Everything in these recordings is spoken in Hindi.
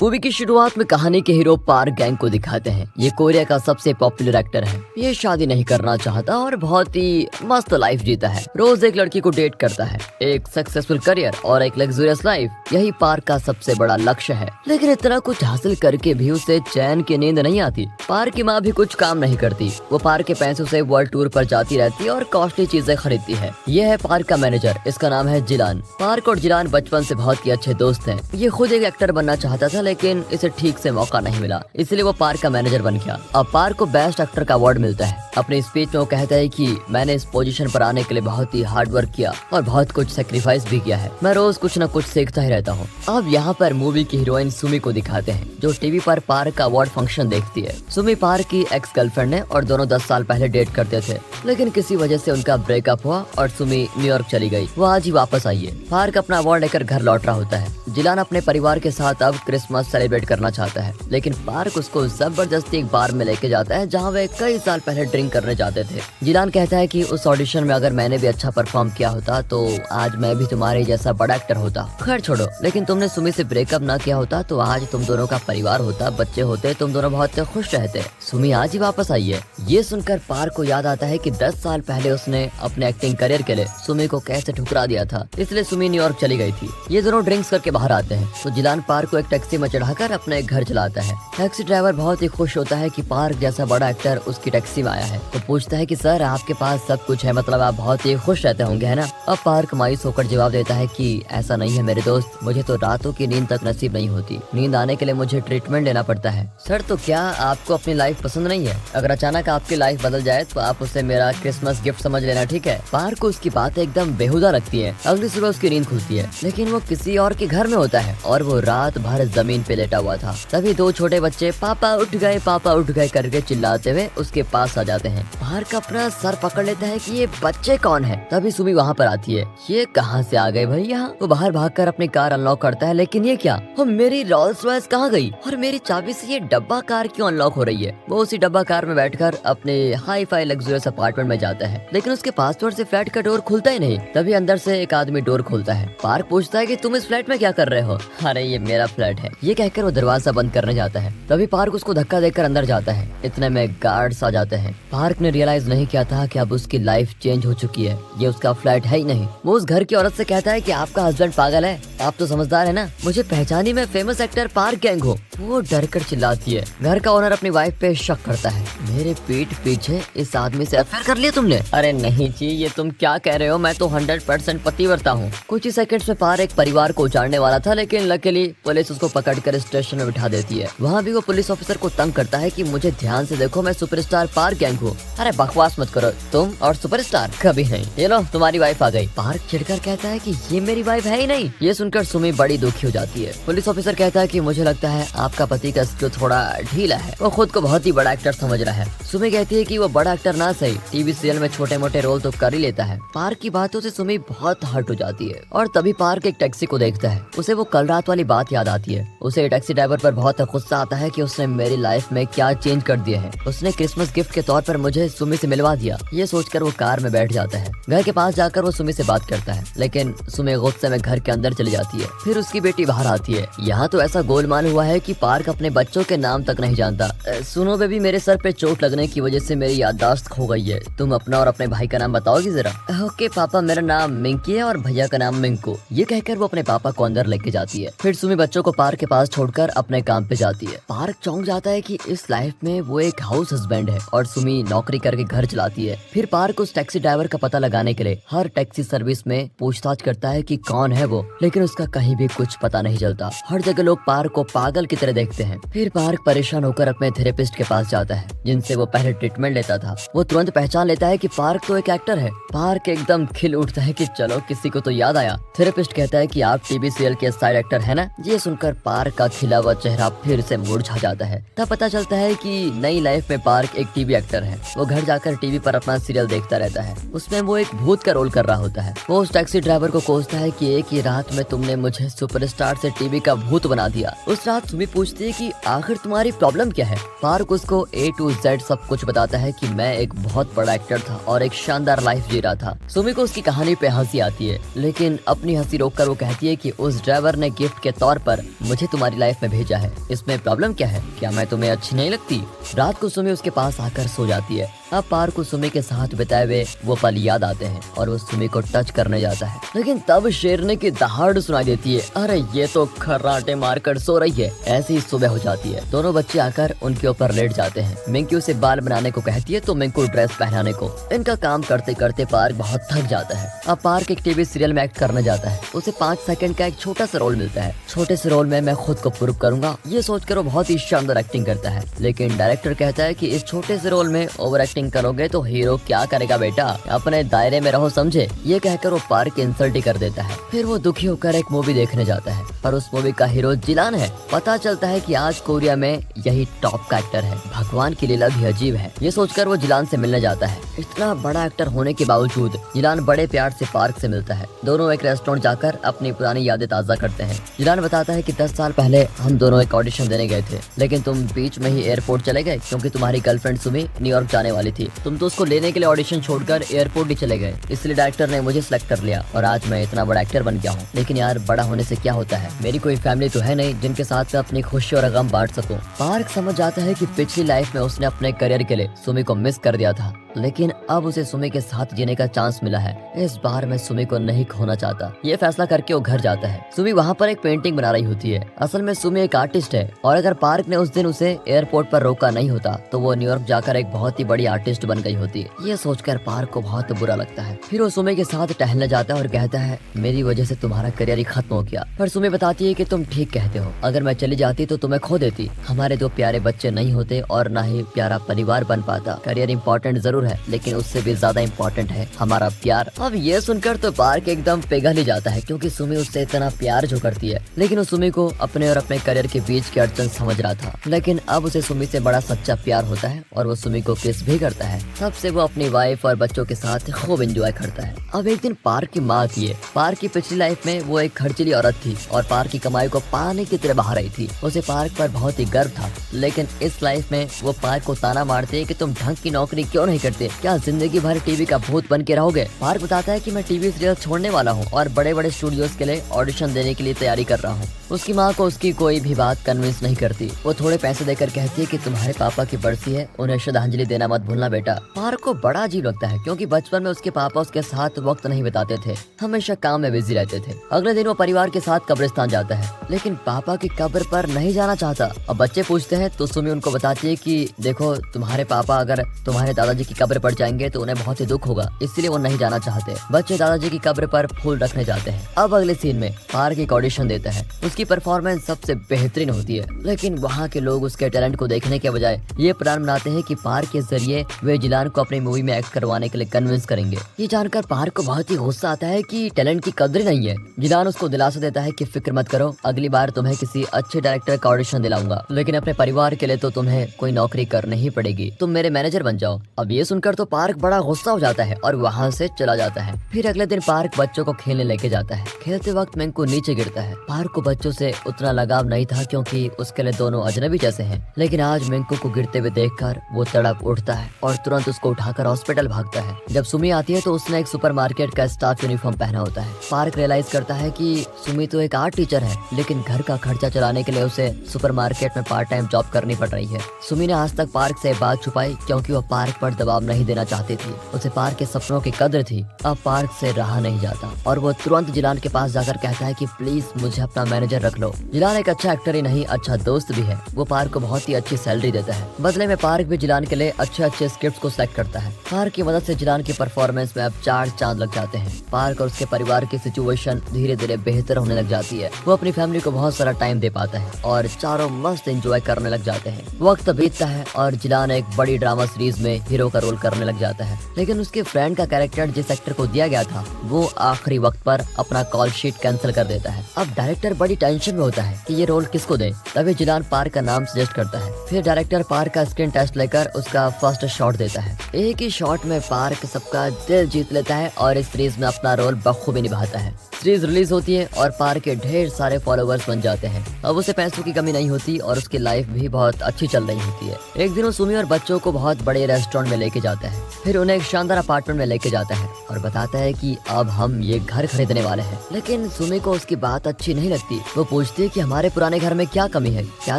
मूवी की शुरुआत में कहानी के हीरो पार्क गैंग को दिखाते हैं। ये कोरिया का सबसे पॉपुलर एक्टर है। ये शादी नहीं करना चाहता और बहुत ही मस्त लाइफ जीता है। रोज एक लड़की को डेट करता है। एक सक्सेसफुल करियर और एक लग्जरियस लाइफ, यही पार्क का सबसे बड़ा लक्ष्य है। लेकिन इतना कुछ हासिल करके भी उसे चैन की नींद नहीं आती। पार्क की माँ भी कुछ काम नहीं करती। वो पार्क के पैसों से वर्ल्ड टूर पर जाती रहती है और कॉस्टली चीजें खरीदती है। ये है पार्क का मैनेजर, इसका नाम है जिलान। पार्क और जिलान बचपन से बहुत ही अच्छे दोस्त हैं। ये खुद एक एक्टर बनना चाहता था, लेकिन इसे ठीक से मौका नहीं मिला, इसलिए वो पार्क का मैनेजर बन गया। अब पार्क को बेस्ट एक्टर का अवार्ड मिलता है। अपनी स्पीच में वो कहता है कि मैंने इस पोजीशन पर आने के लिए बहुत ही हार्ड वर्क किया और बहुत कुछ सेक्रीफाइस भी किया है। मैं रोज कुछ न कुछ सीखता ही रहता हूँ। अब यहाँ पर मूवी की हीरोइन सुमी को दिखाते हैं, जो टीवी पर पार्क का अवार्ड फंक्शन देखती है। सुमी पार्क की एक्स गर्लफ्रेंड है और दोनों 10 साल पहले डेट करते थे, लेकिन किसी वजह से उनका ब्रेकअप हुआ और सुमी न्यूयॉर्क चली गई। वो आज ही वापस आई है। पार्क अपना अवार्ड लेकर घर लौट रहा होता है। जिलान अपने परिवार के साथ अब क्रिसमस सेलिब्रेट करना चाहता है, लेकिन पार्क उसको जबरदस्ती एक बार में लेके जाता है जहाँ वे कई साल पहले ड्रिंक करने जाते थे। जिलान कहता है कि उस ऑडिशन में अगर मैंने भी अच्छा परफॉर्म किया होता तो आज मैं भी तुम्हारे जैसा बड़ा एक्टर होता। खैर छोड़ो, लेकिन तुमने सुमी से ब्रेकअप ना किया होता तो आज तुम दोनों का परिवार होता, बच्चे होते, तुम दोनों बहुत खुश रहते। सुमी आज ही वापस आई है। ये सुनकर पार्क को याद आता है कि 10 साल पहले उसने अपने एक्टिंग करियर के लिए सुमी को कैसे ठुकरा दिया था, इसलिए सुमी न्यूयॉर्क चली गई थी। ये दोनों ड्रिंक्स करके बाहर आते हैं तो जिलान पार्क को एक टैक्सी में चढ़ाकर अपने घर चलाता है। टैक्सी ड्राइवर बहुत ही खुश होता है कि पार्क जैसा बड़ा एक्टर उसकी टैक्सी में आया है। तो पूछता है कि सर, आपके पास सब कुछ है, मतलब आप बहुत ही खुश रहते होंगे, है ना? अब पार्क मायूस होकर जवाब देता है कि ऐसा नहीं है मेरे दोस्त, मुझे तो रातों की नींद तक नसीब नहीं होती। नींद आने के लिए मुझे ट्रीटमेंट लेना पड़ता है। सर, तो क्या आपको अपनी लाइफ पसंद नहीं है? अगर अचानक आपकी लाइफ बदल जाए तो आप उसे मेरा क्रिसमस गिफ्ट समझ लेना, ठीक है? पार्क को उसकी बातें एकदम बेहुदा लगती है। अगली सुबह उसकी नींद खुलती है, लेकिन वो किसी और के घर में होता है और वो रात भर जमीन पे लेटा हुआ था। तभी 2 छोटे बच्चे पापा उठ गए, पापा उठ गए करके चिल्लाते हुए उसके पास आ जाते हैं। पार्क अपना सर पकड़ लेता है कि ये बच्चे कौन है। तभी सुमी वहाँ पर आती है। ये कहाँ से आ गए भाई यहाँ? वो बाहर भागकर अपनी कार अनलॉक करता है, लेकिन ये क्या? मेरी रोल्स रॉयस कहाँ गई और मेरी चाबी से ये डब्बा कार क्यों अनलॉक हो रही है? वो उसी डब्बा कार में बैठकर अपने हाई फाई लग्जरियस अपार्टमेंट में जाता है, लेकिन उसके पासवर्ड से फ्लैट का डोर खुलता ही नहीं। तभी अंदर से एक आदमी डोर खोलता है। पार्क पूछता है कि तुम इस फ्लैट में क्या कर रहे हो? अरे ये मेरा फ्लैट है। ये कहकर वो दरवाजा बंद करने जाता है। तभी पार्क उसको धक्का देकर अंदर जाता है। इतने में गार्ड्स आ जाते हैं। पार्क ने रियलाइज नहीं किया था कि अब उसकी लाइफ चेंज हो चुकी है। ये उसका फ्लैट है ही नहीं। वो उस घर की औरत से कहता है कि आपका हस्बैंड पागल है, आप तो समझदार है ना, मुझे पहचानी मैं फेमस एक्टर पार्क गैंग हूँ। वो डर कर चिल्लाती है। घर का ओनर अपनी वाइफ पे शक करता है। मेरे पीठ पीछे इस आदमी से अफेयर कर लिया तुमने? अरे नहीं जी, ये तुम क्या कह रहे हो? मैं तो 100% पतिव्रता हूँ। कुछ ही सेकंड्स में पार्क एक परिवार को उजाड़ने वाला था, लेकिन लकीली पुलिस उसको पकड़कर स्टेशन में बिठा देती है। वहाँ भी वो पुलिस ऑफिसर को तंग करता है कि मुझे ध्यान से देखो, मैं सुपरस्टार पार्क गैंग हूँ। अरे बकवास मत करो, तुम और सुपरस्टार कभी नहीं। ये लो तुम्हारी वाइफ आ गई। पार्क चिढ़कर कहता है कि ये मेरी वाइफ है ही नहीं। ये सुनकर सुमी बड़ी दुखी हो जाती है। पुलिस ऑफिसर कहता है कि मुझे लगता है आपका पति का स्किल थोड़ा ढीला है, वो खुद को बहुत ही बड़ा एक्टर समझ रहा है। सुमी कहती है कि वो बड़ा एक्टर ना सही, टीवी सीरियल में छोटे मोटे रोल तो कर ही लेता है। पार्क की बातों से सुमी बहुत हर्ट हो जाती है और तभी पार्क एक टैक्सी को देखता है। उसे वो कल रात वाली बात याद आती है। उसे टैक्सी ड्राइवर पर बहुत गुस्सा आता है कि उसने मेरी लाइफ में क्या चेंज कर दिया है। उसने क्रिसमस गिफ्ट के तौर पर मुझे सुमी से मिलवा दिया। ये सोचकर वो कार में बैठ जाता है। घर के पास जाकर वो सुमी से बात करता है, लेकिन सुमी गुस्से में घर के अंदर चली जाती है। फिर उसकी बेटी बाहर आती है। यहाँ तो ऐसा गोलमाल हुआ है कि पार्क अपने बच्चों के नाम तक नहीं जानता। सुनो बेबी, मेरे सर पे चोट लगने की वजह से मेरी याददाश्त खो गई है। तुम अपना और अपने भाई का नाम बताओगी जरा? ओके पापा, मेरा नाम मिंकी है और भैया का नाम मिंकू। ये कहकर वो अपने पापा को अंदर लेके जाती है। फिर सुमी बच्चों को पार्क के पास छोड़कर अपने काम पे जाती है। पार्क चौंक जाता है कि इस लाइफ में वो एक हाउस हस्बैंड है और सुमी नौकरी करके घर चलाती है। फिर पार्क उस टैक्सी ड्राइवर का पता लगाने के लिए हर टैक्सी सर्विस में पूछताछ करता है कि कौन है वो, लेकिन उसका कहीं भी कुछ पता नहीं चलता। हर जगह लोग पार्क को पागल की तरह देखते हैं। फिर पार्क परेशान होकर अपने थेरेपिस्ट के पास जाता है, जिनसे वो पहले ट्रीटमेंट लेता था। वो तुरंत पहचान लेता है कि पार्क तो एक एक्टर है। पार्क एकदम खिल उठता है कि चलो किसी को तो याद आया। थेरेपिस्ट कहता है कि आप टीवी सीरियल के साइड एक्टर है ना? ये सुनकर पार्क का खिला हुआ चेहरा फिर से मुरझा जाता है। तब पता चलता है कि नई लाइफ में पार्क एक टीवी एक्टर है। वो घर जाकर टीवी पर अपना सीरियल देखता रहता है। उसमें वो एक भूत का रोल कर रहा होता है। वो उस टैक्सी ड्राइवर को कोसता है कि एक ही रात में तुमने मुझे सुपरस्टार से टीवी का भूत बना दिया। उस रात सुमी पूछती है कि आखिर तुम्हारी प्रॉब्लम क्या है। पार्क उसको A to Z सब कुछ बताता है कि मैं एक बहुत बड़ा एक्टर था और एक शानदार लाइफ जी रहा था। सुमी को उसकी कहानी पे हंसी आती है, लेकिन अपनी हंसी रोककर वो कहती है कि उस ड्राइवर ने गिफ्ट के तौर पर मुझे तुम्हारी लाइफ में भेजा है, इसमें प्रॉब्लम क्या है? क्या मैं तुम्हें अच्छी नहीं लगती? रात को सुमी उसके पास आकर सो जाती है। अब पार्क को सुमी के साथ बिताए हुए वो पल याद आते हैं और वो सुमी को टच करने जाता है, लेकिन तब शेरनी की दहाड़ सुनाई देती है। अरे ये तो खर्राटे मारकर सो रही है। ऐसी ही सुबह हो जाती है। दोनों बच्चे आकर उनके ऊपर लेट जाते हैं। मिंकी उसे बाल बनाने को कहती है तो मिंकू ड्रेस पहनाने को। इनका काम करते करते पार्क बहुत थक जाता है। अब पार्क एक टीवी सीरियल में एक्ट करने जाता है। उसे 5 सेकंड का एक छोटा सा रोल मिलता है। छोटे से रोल में मैं खुद को प्रूव करूंगा, ये सोचकर वो बहुत ही शानदार एक्टिंग करता है। लेकिन डायरेक्टर कहता है कि इस छोटे से रोल में ओवर एक्टिंग करोगे तो हीरो क्या करेगा बेटा, अपने दायरे में रहो समझे। ये कहकर वो पार्क की इंसल्ट ही कर देता है। फिर वो दुखी होकर एक मूवी देखने जाता है और उस मूवी का हीरो जिलान है। पता चलता है कि आज कोरिया में यही टॉप का एक्टर है। भगवान की लीला भी अजीब है। ये सोचकर वो जिलान से मिलने जाता है। इतना बड़ा एक्टर होने के बावजूद जिलान बड़े प्यार से पार्क से मिलता है। दोनों एक रेस्टोरेंट जाकर अपनी पुरानी यादें ताज़ा करते हैं। जिलान बताता है कि 10 साल पहले हम दोनों एक ऑडिशन देने गए थे, लेकिन तुम बीच में ही एयरपोर्ट चले गए क्योंकि तुम्हारी गर्लफ्रेंड सुमी न्यूयॉर्क जाने वाली थी। तुम तो उसको लेने के लिए ऑडिशन छोड़कर एयरपोर्ट ही चले गए, इसलिए डायरेक्टर ने मुझे सिलेक्ट कर लिया और आज मैं इतना बड़ा एक्टर बन गया हूँ। लेकिन यार बड़ा होने से क्या होता है, मेरी कोई फैमिली तो है नहीं जिनके साथ मैं अपनी खुशी और गम बांट सकूं। पार्क समझ जाता है कि पिछली लाइफ में उसने अपने करियर के लिए सुमी को मिस कर दिया था, लेकिन अब उसे सुमी के साथ जीने का चांस मिला है। इस बार मैं सुमी को नहीं खोना चाहता। ये फैसला करके वो घर जाता है। सुमी वहाँ पर एक पेंटिंग बना रही होती है। असल में सुमी एक आर्टिस्ट है और अगर पार्क ने उस दिन उसे एयरपोर्ट पर रोका नहीं होता तो वो न्यूयॉर्क जाकर एक बहुत ही बड़ी आर्टिस्ट बन गई होती। ये सोचकर पार्क को बहुत बुरा लगता है। फिर वो सुमी के साथ टहलने जाता है और कहता है मेरी वजह से तुम्हारा करियर ही खत्म हो गया। पर सुमी बताती है कि तुम ठीक कहते हो, अगर मैं चली जाती तो तुम्हें खो देती। हमारे 2 प्यारे बच्चे नहीं होते और ना ही प्यारा परिवार बन पाता। करियर इम्पोर्टेंट जरूर है, लेकिन उससे भी ज्यादा इम्पोर्टेंट है हमारा प्यार। अब ये सुनकर तो पार्क एकदम पिघल ही जाता है, क्योंकि सुमी उससे इतना प्यार जो करती है। लेकिन वो सुमी को अपने और अपने करियर के बीच की अड़चन समझ रहा था। लेकिन अब उसे सुमी से बड़ा सच्चा प्यार होता है और वो सुमी को किस भी करता है। तब से वो अपनी वाइफ और बच्चों के साथ खूब एंजॉय करता है। अब एक दिन पार्क की माँ आती है। पार्क की पिछली लाइफ में वो एक खर्चीली औरत थी और पार्क की कमाई को पानी की तरह बहा रही थी। उसे पार्क पर बहुत ही गर्व था, लेकिन इस लाइफ में वो पार्क को ताना मारते है कि तुम ढंग की नौकरी क्यों नहीं करते, क्या जिंदगी भर टीवी का भूत बन के रहोगे। पार्क बताता है कि मैं टीवी सीरियल छोड़ने वाला हूँ और बड़े बड़े स्टूडियोज के लिए ऑडिशन देने के लिए तैयारी कर रहा हूँ। उसकी माँ को उसकी कोई भी बात कन्विंस नहीं करती। वो थोड़े पैसे देकर कहती है कि तुम्हारे पापा की बरसी है, उन्हें श्रद्धांजलि देना मत भूलना बेटा। पार्क को बड़ा अजीब लगता है, क्योंकि बचपन में उसके पापा उसके साथ वक्त नहीं बिताते थे, हमेशा काम में बिजी रहते थे। अगले दिन वो परिवार के साथ कब्रिस्तान जाता है, लेकिन पापा की कब्र पर नहीं जाना चाहता। अब बच्चे पूछते हैं तो सुमी उनको बताती है कि देखो तुम्हारे पापा अगर तुम्हारे दादाजी की कब्र पर जाएंगे तो उन्हें बहुत ही दुख होगा, इसलिए वो नहीं जाना चाहते। बच्चे दादाजी की कब्र पर फूल रखने जाते हैं। अब अगले सीन में पार्क एक ऑडिशन देता है। उसकी परफॉर्मेंस सबसे बेहतरीन होती है, लेकिन वहाँ के लोग उसके टैलेंट को देखने के बजाय ये प्लान बनाते हैं कि पार्क के जरिए वे जिलान को अपनी मूवी में एक्ट करवाने के लिए कन्विंस करेंगे। ये जानकर पार्क को बहुत ही गुस्सा आता है कि टैलेंट की कदर नहीं है। जिलान उसको दिलासा देता है कि फिक्र मत करो, अगली बार तुम्हें किसी अच्छे डायरेक्टर का ऑडिशन दिलाऊंगा, लेकिन अपने परिवार के लिए तो तुम्हें कोई नौकरी करनी ही पड़ेगी, तुम मेरे मैनेजर बन जाओ। अब ये सुनकर तो पार्क बड़ा गुस्सा हो जाता है और वहाँ से चला जाता है। फिर अगले दिन पार्क बच्चों को खेलने लेके जाता है। खेलते वक्त मिंकू नीचे गिरता है। पार्क को बच्चों से उतना लगाव नहीं था, क्योंकि उसके लिए दोनों अजनबी जैसे हैं। लेकिन आज मिंकू को गिरते हुए देखकर वो तड़प उठता है और तुरंत उसको उठाकर हॉस्पिटल भागता है। जब सुमी आती है तो उसने एक सुपरमार्केट का स्टाफ यूनिफॉर्म पहना होता है। पार्क रियलाइज करता है कि सुमी तो एक आर्ट टीचर है, लेकिन घर का खर्चा चलाने के लिए उसे सुपरमार्केट में पार्ट टाइम जॉब करनी पड़ रही है। सुमी ने आज तक पार्क से बात छुपाई, क्योंकि वो पार्क पर दबाव नहीं देना चाहती थी। उसे पार्क के सपनों की कदर थी। अब पार्क से रहा नहीं जाता और वो तुरंत जिलान के पास जाकर कहता है कि प्लीज मुझे अपना मैनेजर रख लो। जिलान एक अच्छा एक्टर ही नहीं, अच्छा दोस्त भी है। वो पार्क को बहुत ही अच्छी सैलरी देता है। बदले में पार्क भी जिलान के लिए अच्छे अच्छे स्क्रिप्ट को सिलेक्ट करता है। पार्क की मदद से जिलान की परफॉर्मेंस में अब 4 चांद लग जाते हैं। पार्क और उसके परिवार की सिचुएशन धीरे धीरे बेहतर होने लग जाती है। वो अपनी फैमिली को बहुत सारा टाइम दे पाता है और चारों मस्त एंजॉय करने लग जाते हैं। वक्त बीतता है और जिलान एक बड़ी ड्रामा सीरीज में हीरो का रोल करने करने लग जाता है। लेकिन उसके फ्रेंड का कैरेक्टर जिस एक्टर को दिया गया था वो आखिरी वक्त पर अपना कॉल शीट कैंसिल कर देता है। अब डायरेक्टर बड़ी टेंशन में होता है कि ये रोल किसको दे। तभी जिलान पार्क का नाम सजेस्ट करता है। फिर डायरेक्टर पार्क का स्क्रीन टेस्ट लेकर उसका फर्स्ट शॉट देता है। एक ही शॉट में पार्क सबका दिल जीत लेता है और इस सीरीज में अपना रोल बखूबी निभाता है। सीरीज रिलीज होती है और पार्क के ढेर सारे फॉलोवर्स बन जाते हैं। अब उसे पैसों की कमी नहीं होती और उसकी लाइफ भी बहुत अच्छी चल रही होती है। एक दिन वो सुमी और बच्चों को बहुत बड़े रेस्टोरेंट में लेके जाता है। फिर उन्हें एक शानदार अपार्टमेंट में लेके जाता है और बताता है कि अब हम ये घर खरीदने वाले हैं। लेकिन सुमी को उसकी बात अच्छी नहीं लगती। वो पूछती है कि हमारे पुराने घर में क्या कमी है, क्या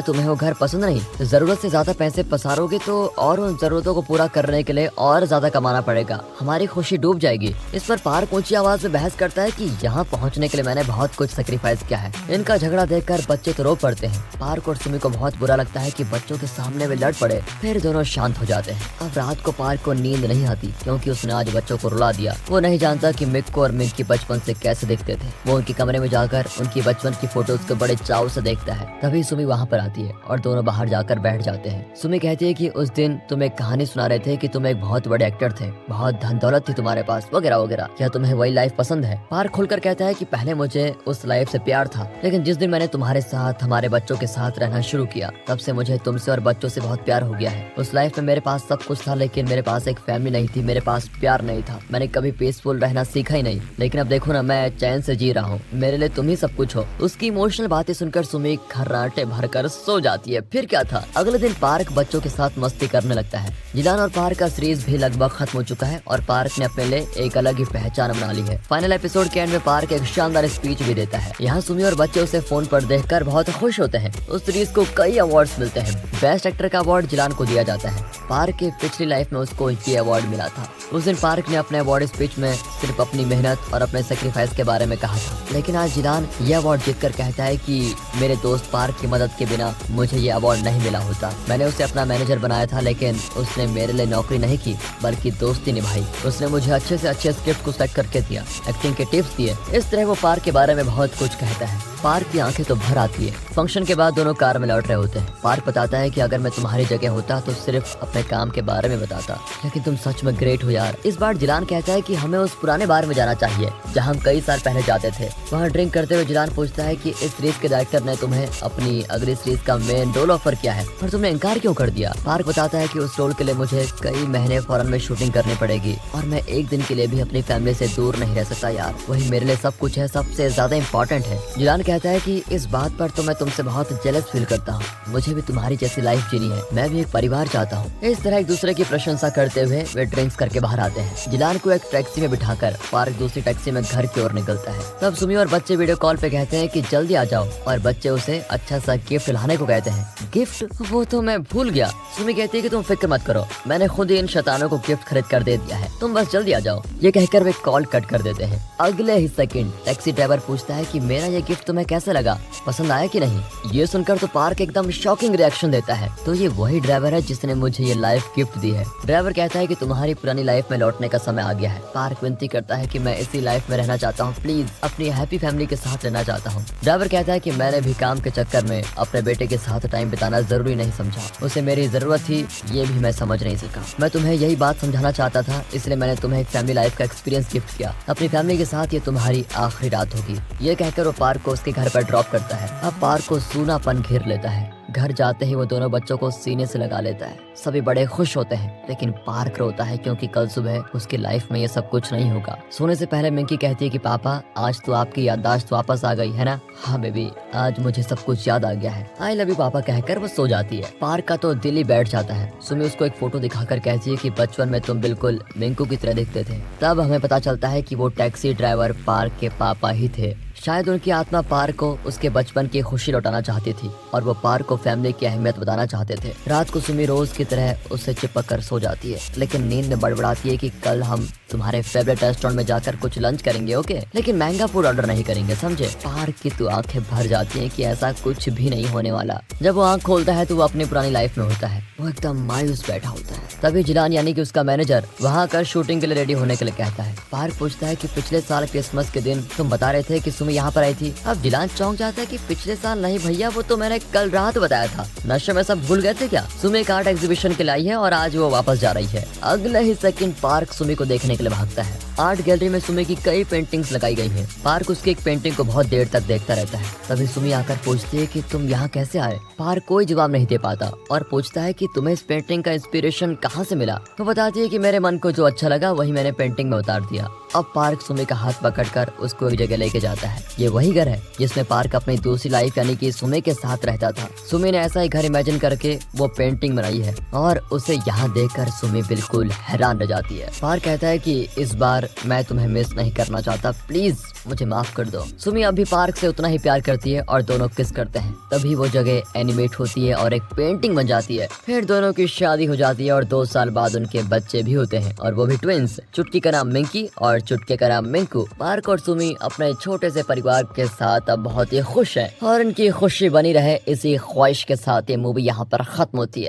तुम्हें वो घर पसंद नहीं? जरूरत से ज्यादा पैसे पसारोगे तो और उन जरूरतों को पूरा करने के लिए और ज्यादा कमाना पड़ेगा, हमारी खुशी डूब जाएगी। इस पर पार्क ऊंची आवाज में बहस करता है कि यहाँ पहुँचने के लिए मैंने बहुत कुछ सेक्रीफाइस किया है। इनका झगड़ा देखकर बच्चे तो रो पड़ते हैं। पार्क और सुमी को बहुत बुरा लगता है कि बच्चों के सामने वे लड़ पड़े। फिर दोनों शांत हो जाते हैं। अब रात को पार्क को नींद नहीं आती क्योंकि उसने आज बच्चों को रुला दिया। वो नहीं जानता कि मिक्को और मिंकी बचपन से कैसे दिखते थे। वो उनके कमरे में जाकर उनकी बचपन की फोटोज को बड़े चाव से देखता है। तभी सुमी वहाँ पर आती है और दोनों बाहर जाकर बैठ जाते हैं। सुमी कहती है कि उस दिन तुम एक कहानी सुना रहे थे कि तुम एक बहुत बड़े एक्टर थे, बहुत धन दौलत थी तुम्हारे पास, वगैरह वगैरह। क्या तुम्हें वही लाइफ पसंद है? पार्क खुलकर कहता है कि पहले मुझे उस लाइफ से प्यार था, लेकिन जिस दिन मैंने तुम्हारे साथ हमारे बच्चों के साथ रहना शुरू किया तब से मुझे तुमसे और बच्चों से बहुत प्यार हो गया है। उस लाइफ में मेरे पास सब कुछ था लेकिन मेरे पास एक फैमिली नहीं थी, मेरे पास प्यार नहीं था। मैंने कभी पीसफुल रहना सीखा ही नहीं। लेकिन अब देखो ना, मैं चैन से जी रहा हूँ, मेरे लिए तुम ही सब कुछ हो। उसकी इमोशनल बातें सुनकर सुमी खर्राटे भरकर सो जाती है। फिर क्या था, अगले दिन पार्क बच्चों के साथ मस्ती करने लगता है। जिलान और पार्क का सीरीज भी लगभग खत्म हो चुका है और पार्क ने अपने लिए एक अलग ही पहचान बना ली है। फाइनल एपिसोड के एंड में पार्क एक शानदार स्पीच भी देता है। यहाँ सुमी और बच्चे उसे फोन पर देखकर बहुत खुश होते हैं। उस सीरीज को कई अवार्ड्स मिलते हैं। बेस्ट एक्टर का अवार्ड जिलान को दिया जाता है। पार्क की पिछली लाइफ में उसको ये अवार्ड मिला था। उस दिन पार्क ने अपने अवार्ड स्पीच में सिर्फ अपनी मेहनत और अपने सेक्रीफाइस के बारे में कहा था। लेकिन आज जिलान ये अवार्ड जीतकर कहता है कि मेरे दोस्त पार्क की मदद के बिना मुझे ये अवार्ड नहीं मिला होता। मैंने उसे अपना मैनेजर बनाया था लेकिन उसने मेरे लिए नौकरी नहीं की बल्कि दोस्ती निभाई। उसने मुझे अच्छे से अच्छे स्क्रिप्ट को सेलेक्ट करके दिया, एक्टिंग के टिप्स दिए। इस तरह वो पार्क के बारे में बहुत कुछ कहता है। पार्क की आंखें तो भर आती है। फंक्शन के बाद दोनों कार में लौट रहे होते हैं। पार्क बताता है कि अगर मैं तुम्हारी जगह होता तो सिर्फ अपने काम के बारे में बताता, लेकिन तुम सच में ग्रेट हो यार। इस बार जिलान कहता है कि हमें उस पुराने बार में जाना चाहिए जहां हम कई साल पहले जाते थे। वहां ड्रिंक करते हुए जिलान पूछता है कि इस सीरीज के डायरेक्टर ने तुम्हें अपनी अगली सीरीज का मेन रोल ऑफर किया है पर तुमने इनकार क्यों कर दिया? पार्क बताता है कि उस रोल के लिए मुझे कई महीने फॉरेन में शूटिंग करनी पड़ेगी और मैं एक दिन के लिए भी अपनी फैमिली से दूर नहीं रह सकता यार। वही मेरे लिए सब कुछ है, सबसे ज्यादा इम्पोर्टेंट है। जिलान कहता है कि इस बात पर तो मैं तुमसे बहुत जेलस फील करता हूँ। मुझे भी तुम्हारी जैसी लाइफ जीनी है, मैं भी एक परिवार चाहता हूँ। इस तरह एक दूसरे की प्रशंसा करते हुए वे ड्रिंक्स करके बाहर आते हैं। जिलान को एक टैक्सी में बिठाकर पार्क दूसरी टैक्सी में घर की ओर निकलता है। तब सुमी और बच्चे वीडियो कॉल पे कहते हैं कि जल्दी आ जाओ और बच्चे उसे अच्छा सा गिफ्ट लाने को कहते हैं। गिफ्ट? वो तो मैं भूल गया। सुमी कहती है कि तुम फिक्र मत करो, मैंने खुद ही इन शैतानों को गिफ्ट खरीद कर दे दिया है, तुम बस जल्दी आ जाओ। ये कहकर वे कॉल कट कर देते हैं। अगले ही सेकंड टैक्सी ड्राइवर पूछता है कि मेरा ये गिफ्ट तुम्हें कैसे लगा, पसंद आया कि नहीं? ये सुनकर तो पार्क एकदम शॉकिंग रिएक्शन देता है। तो ये वही ड्राइवर है जिसने मुझे ये लाइफ गिफ्ट दी है। ड्राइवर कहता है कि तुम्हारी पुरानी लाइफ में लौटने का समय आ गया है। पार्क विनती करता है कि मैं इसी लाइफ में रहना चाहता हूँ, प्लीज अपनी हैप्पी फैमिली के साथ रहना चाहता हूँ। ड्राइवर कहता है कि मैंने भी काम के चक्कर में अपने बेटे के साथ टाइम बिताना जरूरी नहीं समझा, उसे मेरी जरूरत थी ये भी मैं समझ नहीं सका। मैं तुम्हें यही बात समझाना चाहता था, इसलिए मैंने तुम्हें एक फैमिली लाइफ का एक्सपीरियंस गिफ्ट किया। अपनी फैमिली के साथ ये तुम्हारी आखिरी रात होगी। ये कहकर वो पार्क को उसके घर पर ड्रॉप करता है। अब पार्क को सूनापन घेर लेता है। घर जाते ही वो दोनों बच्चों को सीने से लगा लेता है। सभी बड़े खुश होते हैं लेकिन पार्क रोता है क्योंकि कल सुबह उसकी लाइफ में ये सब कुछ नहीं होगा। सोने से पहले मिंकी कहती है कि पापा आज तो आपकी याददाश्त वापस आ गई है ना? हाँ बेबी, आज मुझे सब कुछ याद आ गया है, आई लव यू पापा कहकर वो सो जाती है। पार्क का तो दिल ही बैठ जाता है। सुमी उसको एक फोटो दिखाकर कहती है कि बचपन में तुम बिल्कुल मिंकू की तरह दिखते थे। तब हमें पता चलता है कि वो टैक्सी ड्राइवर पार्क के पापा ही थे। शायद उनकी आत्मा पार्क को उसके बचपन की खुशी लौटाना चाहती थी और वो पार्क को फैमिली की अहमियत बताना चाहते थे। रात को सुमी रोज की तरह उससे चिपक कर सो जाती है लेकिन नींद में बड़बड़ाती है कि कल हम तुम्हारे फेवरेट रेस्टोरेंट में जाकर कुछ लंच करेंगे, ओके? लेकिन महंगा फूड ऑर्डर नहीं करेंगे, समझे? पार्क की तो आंखें भर जाती हैं कि ऐसा कुछ भी नहीं होने वाला। जब वो आंख खोलता है तो वो अपनी पुरानी लाइफ में होता है। वो एकदम मायूस बैठा होता है। तभी जिलान यानी कि उसका मैनेजर वहाँ कर शूटिंग के लिए रेडी होने के लिए कहता है। पार्क पूछता है कि पिछले साल क्रिसमस के दिन तुम बता रहे थे कि सुमी यहाँ पर आई थी। अब जिलान चौंक जाता है कि पिछले साल नहीं भैया, वो तो मैंने कल रात बताया था। नशे में सब भूल गए थे क्या? सुमी एक आर्ट एग्जीबिशन के लिए आई है और आज वो वापस जा रही है। अगले ही सेकंड पार्क सुमी को देखने के लिए भागता है। आर्ट गैलरी में सुमी की कई पेंटिंग्स लगाई गई हैं। पार्क उसकी एक पेंटिंग को बहुत देर तक देखता रहता है। तभी सुमी आकर पूछती है कि तुम यहाँ कैसे आए? पार्क कोई जवाब नहीं दे पाता और पूछता है कि तुम्हें इस पेंटिंग का इंस्पिरेशन कहाँ से मिला? तो बताती है कि मेरे मन को जो अच्छा लगा वही मैंने पेंटिंग में उतार दिया। अब पार्क सुमी का हाथ पकड़कर उसको एक जगह लेके जाता है। ये वही घर है जिसमें पार्क अपनी दूसरी लाइफ यानी कि सुमी के साथ रहता था। सुमी ने ऐसा ही घर इमेजिन करके वो पेंटिंग बनाई है और उसे यहाँ देखकर सुमी बिल्कुल हैरान रह जाती है। पार्क कहता है कि इस बार मैं तुम्हें मिस नहीं करना चाहता, प्लीज मुझे माफ कर दो। सुमी अभी पार्क से उतना ही प्यार करती है और दोनों किस करते हैं। तभी वो जगह एनिमेट होती है और एक पेंटिंग बन जाती है। फिर दोनों की शादी हो जाती है और 2 साल बाद उनके बच्चे भी होते हैं और वो भी ट्विंस। चुटकी का नाम मिंकी और चुटके का नाम मिंकू। पार्क और सुमी अपने छोटे से परिवार के साथ अब बहुत ही खुश है और इनकी खुशी बनी रहे इसी ख्वाहिश के साथ ये मूवी यहाँ पर खत्म होती है।